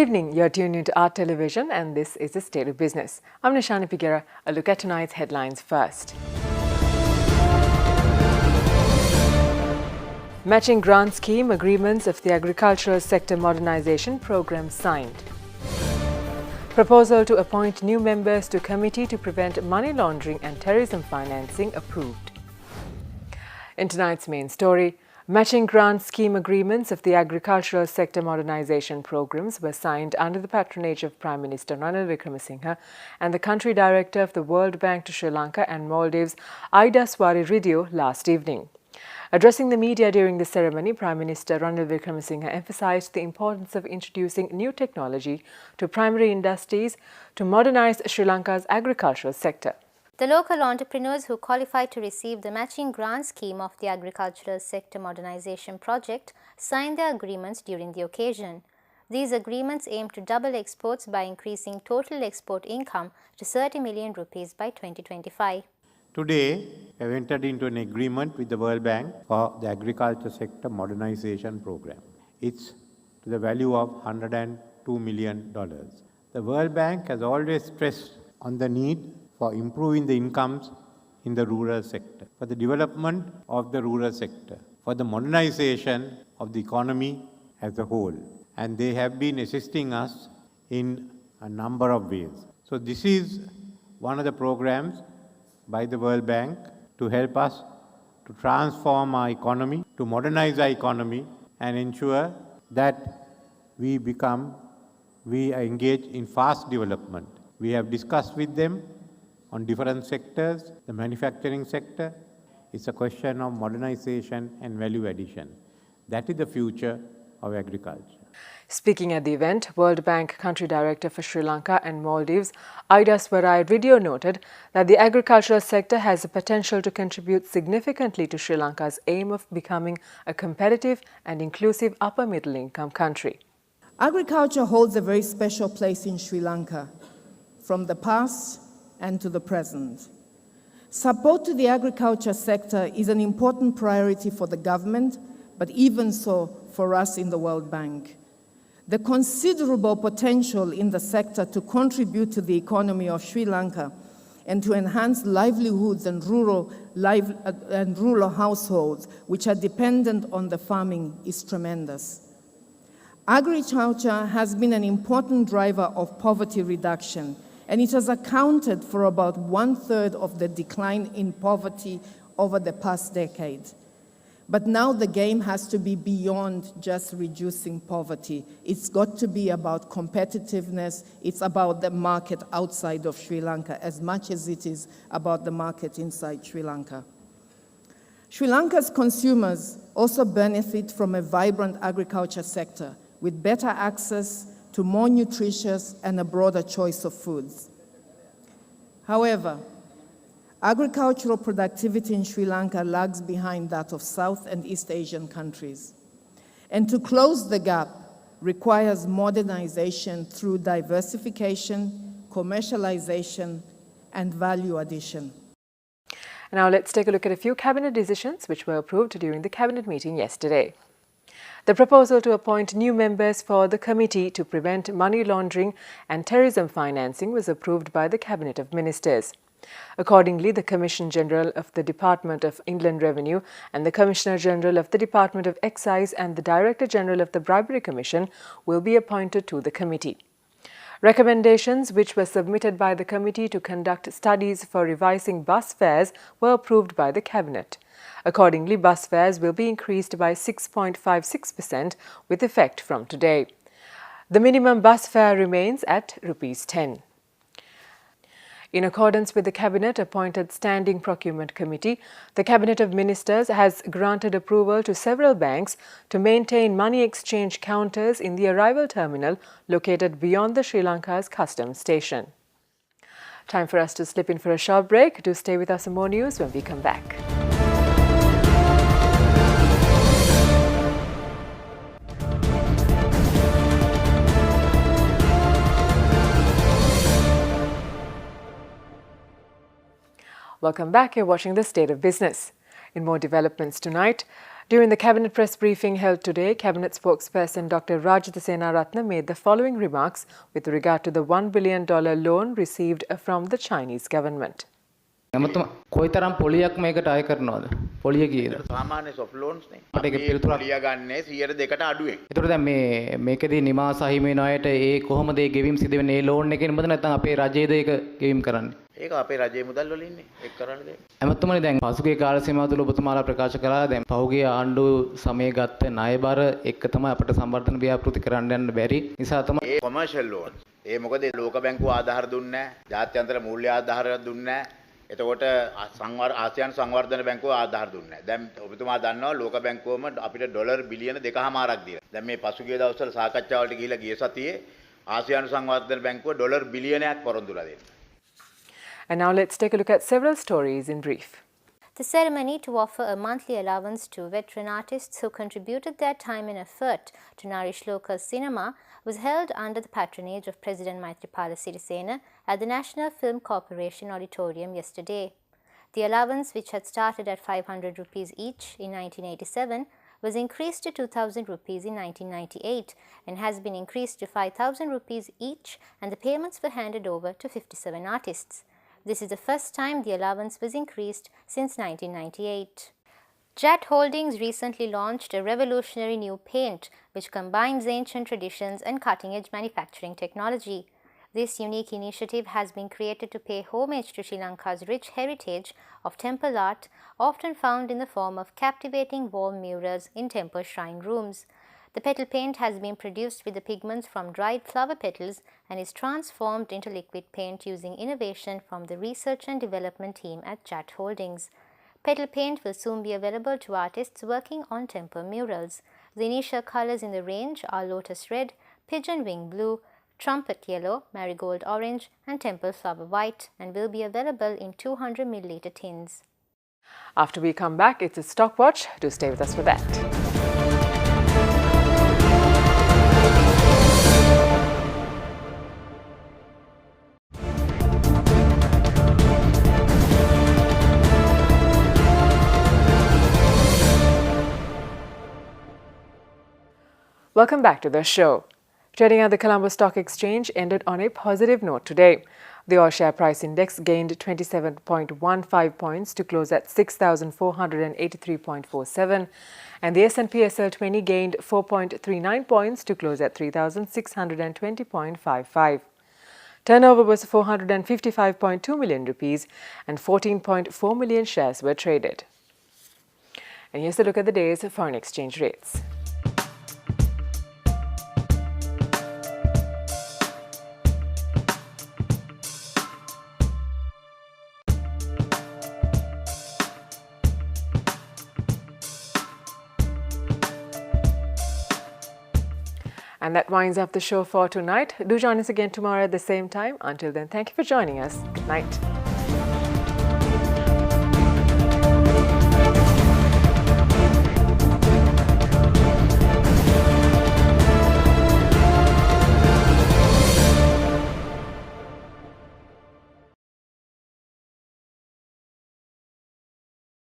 evening, you're tuned into Art Television and this is the State of Business. I'm Nishani Piguera. A look at tonight's headlines first. Matching grant scheme agreements of the Agricultural Sector Modernization Programme signed. Proposal to appoint new members to Committee to Prevent Money Laundering and Terrorism Financing approved. In tonight's main story, matching grant scheme agreements of the Agricultural Sector Modernization Programs were signed under the patronage of Prime Minister Ranil Wickremesinghe and the Country Director of the World Bank to Sri Lanka and Maldives, Ida Swaridridyo, last evening. Addressing the media during the ceremony, Prime Minister Ranil Wickremesinghe emphasized the importance of introducing new technology to primary industries to modernize Sri Lanka's agricultural sector. The local entrepreneurs who qualified to receive the matching grant scheme of the Agricultural Sector Modernization Project signed their agreements during the occasion. These agreements aim to double exports by increasing total export income to 30 million rupees by 2025. Today, we have entered into an agreement with the World Bank for the Agriculture Sector Modernization Program. It's to the value of $102 million. The World Bank has always stressed on the need for improving the incomes in the rural sector, for the development of the rural sector, for the modernization of the economy as a whole. And they have been assisting us in a number of ways. So this is one of the programs by the World Bank to help us to transform our economy, to modernize our economy and ensure that we are engaged in fast development. We have discussed with them on different sectors. The manufacturing sector is a question of modernization and value addition. That is the future of agriculture. Speaking at the event, World Bank Country Director for Sri Lanka and Maldives, Ida Swaridridyo, noted that the agricultural sector has the potential to contribute significantly to Sri Lanka's aim of becoming a competitive and inclusive upper middle income country. Agriculture holds a very special place in Sri Lanka, from the past and to the present. Support to the agriculture sector is an important priority for the government, but even so for us in the World Bank. The considerable potential in the sector to contribute to the economy of Sri Lanka and to enhance livelihoods and rural households which are dependent on the farming is tremendous. Agriculture has been an important driver of poverty reduction, and it has accounted for about 1/3 of the decline in poverty over the past decade. But now the game has to be beyond just reducing poverty. It's got to be about competitiveness. It's about the market outside of Sri Lanka as much as it is about the market inside Sri Lanka. Sri Lanka's consumers also benefit from a vibrant agriculture sector with better access to more nutritious and a broader choice of foods. However, agricultural productivity in Sri Lanka lags behind that of South and East Asian countries. And to close the gap requires modernization through diversification, commercialization, and value addition. Now let's take a look at a few cabinet decisions which were approved during the cabinet meeting yesterday. The proposal to appoint new members for the Committee to Prevent Money Laundering and Terrorism Financing was approved by the Cabinet of Ministers. Accordingly, the Commissioner General of the Department of Inland Revenue and the Commissioner General of the Department of Excise and the Director General of the Bribery Commission will be appointed to the committee. Recommendations which were submitted by the committee to conduct studies for revising bus fares were approved by the Cabinet. Accordingly, bus fares will be increased by 6.56% with effect from today. The minimum bus fare remains at ₹10. In accordance with the Cabinet-appointed Standing Procurement Committee, the Cabinet of Ministers has granted approval to several banks to maintain money exchange counters in the arrival terminal located beyond the Sri Lanka's customs station. Time for us to slip in for a short break. Do stay with us for more news when we come back. Welcome back. You're watching The State of Business. In more developments tonight, During the Cabinet press briefing held today, Cabinet spokesperson Dr. Rajitha Senaratne made the following remarks with regard to the $1 billion loan received from the Chinese government. නමුත් කොයිතරම් පොලියක් මේකට අය කරනවද? පොලිය කීයද? සාමාන්‍ය soft loans නේ. මට ඒක පිළිතුරක්. පොලිය ගන්නේ 100%කට අඩුවෙන්. ඒතකොට දැන් මේකදී නිමාස අහිමි වෙන අයට ඒ කොහොමද ඒ ගෙවීම් සිදු වෙන්නේ? ඒ ලෝන් එකේ නේද නැත්නම් අපේ රජයේද ඒක ගෙවීම් කරන්නේ? ඒක අපේ රජයේ මුදල් වල ඉන්නේ. ඒක කරන්න දෙන්න. එමත්තුමනේ දැන් පසුගිය කාල සීමාව තුළ ඔබතුමාලා ප්‍රකාශ කළා දැන් පහුගිය ආණ්ඩුව සමයේ ගත්ත ණයබර එක්ක තමයි අපිට සම්වර්ධන ව්‍යාපෘති කරන්න යන්න බැරි නිසා තමයි ඒ commercial loans. ඒ මොකද ලෝක බැංකුව ආධාර දුන්නේ නැහැ. ජාත්‍යන්තර මූල්‍ය ආධාර දුන්නේ නැහැ. එතකොට ආසියානු සංවර්ධන බැංකුව ආධාර දුන්නේ නැහැ. දැන් ඔබතුමා දන්නවා ලෝක බැංකුවම අපිට ඩොලර් බිලියන 2.5ක් දීලා. දැන් මේ පසුගිය දවස්වල සාකච්ඡාවලට ගිහිලා ගිය සතියේ ආසියානු සංවර්ධන බැංකුව ඩොලර් බිලියනයක් පොරොන්දුලා දෙනවා. And now let's take a look at several stories in brief. The ceremony to offer a monthly allowance to veteran artists who contributed their time and effort to nourish local cinema was held under the patronage of President Maithripala Sirisena at the National Film Corporation Auditorium yesterday. The allowance, which had started at 500 rupees each in 1987, was increased to 2,000 rupees in 1998 and has been increased to 5,000 rupees each, and the payments were handed over to 57 artists. This is the first time the allowance was increased since 1998. Jat Holdings recently launched a revolutionary new paint which combines ancient traditions and cutting-edge manufacturing technology. This unique initiative has been created to pay homage to Sri Lanka's rich heritage of temple art, often found in the form of captivating wall murals in temple shrine rooms. The petal paint has been produced with the pigments from dried flower petals and is transformed into liquid paint using innovation from the research and development team at Jat Holdings. Petal paint will soon be available to artists working on temple murals. The initial colors in the range are lotus red, pigeon wing blue, trumpet yellow, marigold orange, and temple flower white, and will be available in 200 milliliter tins. After we come back, it's a stock watch. Do stay with us for that. Welcome back to the show. Trading at the Colombo Stock Exchange ended on a positive note today. The All Share Price Index gained 27.15 points to close at 6,483.47, and the S&P SL 20 gained 4.39 points to close at 3,620.55. Turnover was 455.2 million rupees and 14.4 million shares were traded. And here's a look at the day's foreign exchange rates. And that winds up the show for tonight. Do join us again tomorrow at the same time. Until then, thank you for joining us. Good night.